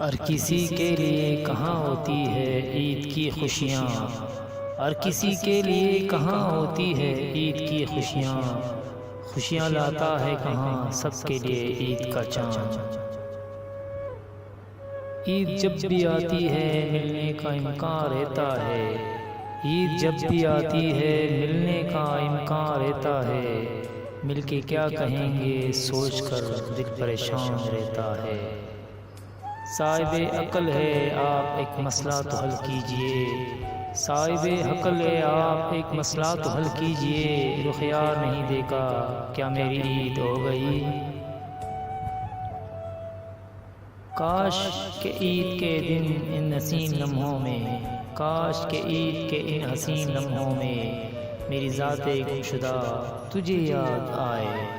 हर किसी के लिए कहाँ होती है ईद की खुशियाँ। हर किसी के लिए कहाँ होती है ईद की खुशियाँ। खुशियाँ लाता है कहाँ सबके लिए ईद का चाँद। ईद जब भी आती है मिलने का इम्कान रहता है। ईद जब भी आती है मिलने का इम्कान रहता है। मिलके क्या कहेंगे सोच कर दिल परेशान रहता है। साहिबे अकल है आप एक मसला तो हल कीजिए। साहिबे अकल है आप एक मसला तो हल कीजिए। रुख यार नहीं देखा क्या मेरी ईद हो गई। काश के ईद के दिन इन हसीन लम्हों में, काश के ईद के इन हसीन लम्हों में मेरी ज़ाते गुमशुदा तुझे याद आए।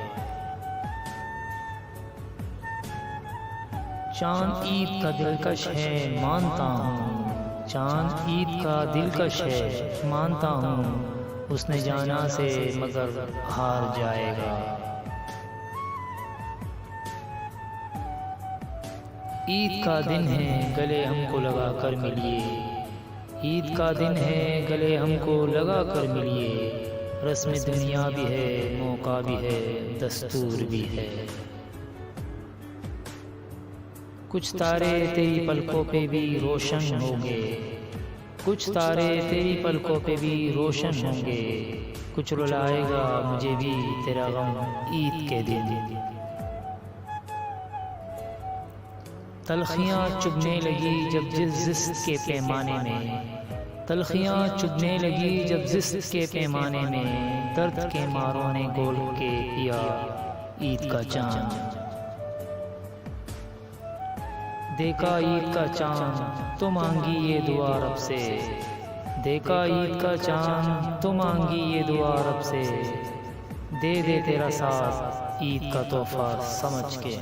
चाँद ईद का दिलकश है मानता हूँ, चाँद ईद का दिलकश है मानता हूँ। उसने जाना से मगर हार जाएगा। ईद का दिन है गले हमको लगा कर मिलिए। ईद का दिन है गले हमको लगा कर मिलिए। रस्म दुनिया भी है मौका भी है दस्तूर भी है। कुछ तारे तेरी पलकों पे भी रोशन होंगे, कुछ तारे तेरी पलकों पे भी रोशन होंगे। कुछ रुलाएगा मुझे भी तेरा गम ईद के दिन। तलखियाँ चुभने लगी जब जिस्त के पैमाने में, तलखियाँ चुभने लगी जब जिस्त के पैमाने में। दर्द के मारों ने गोल के पिया ईद का चाँद। देखा ईद का चाँद तो मांगी ये दुआ रब से। देखा ईद का चाँद तो मांगी ये दुआ रब से। दे दे तेरा साथ ईद का तोहफा समझ के।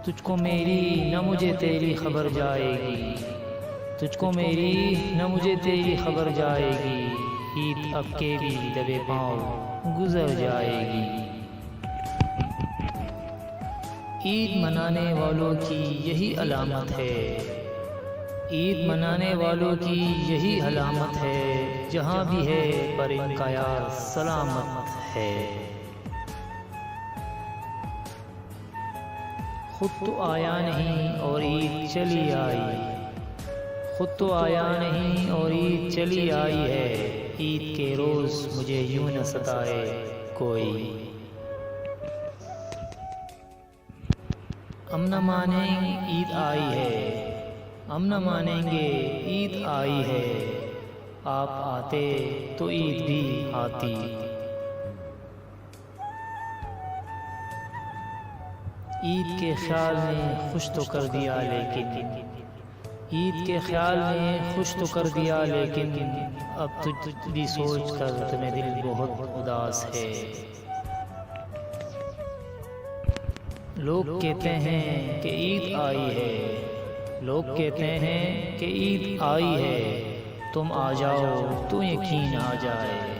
तुझको मेरी न मुझे तेरी खबर जाएगी, तुझको मेरी न मुझे तेरी खबर जाएगी। ईद अब के भी दबे पाँव गुजर जाएगी। ईद मनाने वालों की यही अलामत है, ईद मनाने वालों की यही अलामत है। जहाँ भी है पर इनका यार सलामत है। खुद तो आया नहीं और ईद चली आई, खुद तो आया नहीं और ईद चली आई है। ईद के रोज़ मुझे यूं न सताए कोई। हम न मानेंगे ईद आई है, हम न मानेंगे ईद आई है। आप आते तो ईद भी आती। ईद के ख्याल ने खुश तो कर दिया लेकिन, ईद के ख्याल ने खुश तो कर दिया लेकिन। अब तुझ भी सोच कर तुम्हें दिल बहुत उदास है। लोग कहते हैं कि ईद आई है, लोग कहते हैं कि ईद आई है। तुम आ जाओ तो यकीन आ जाए।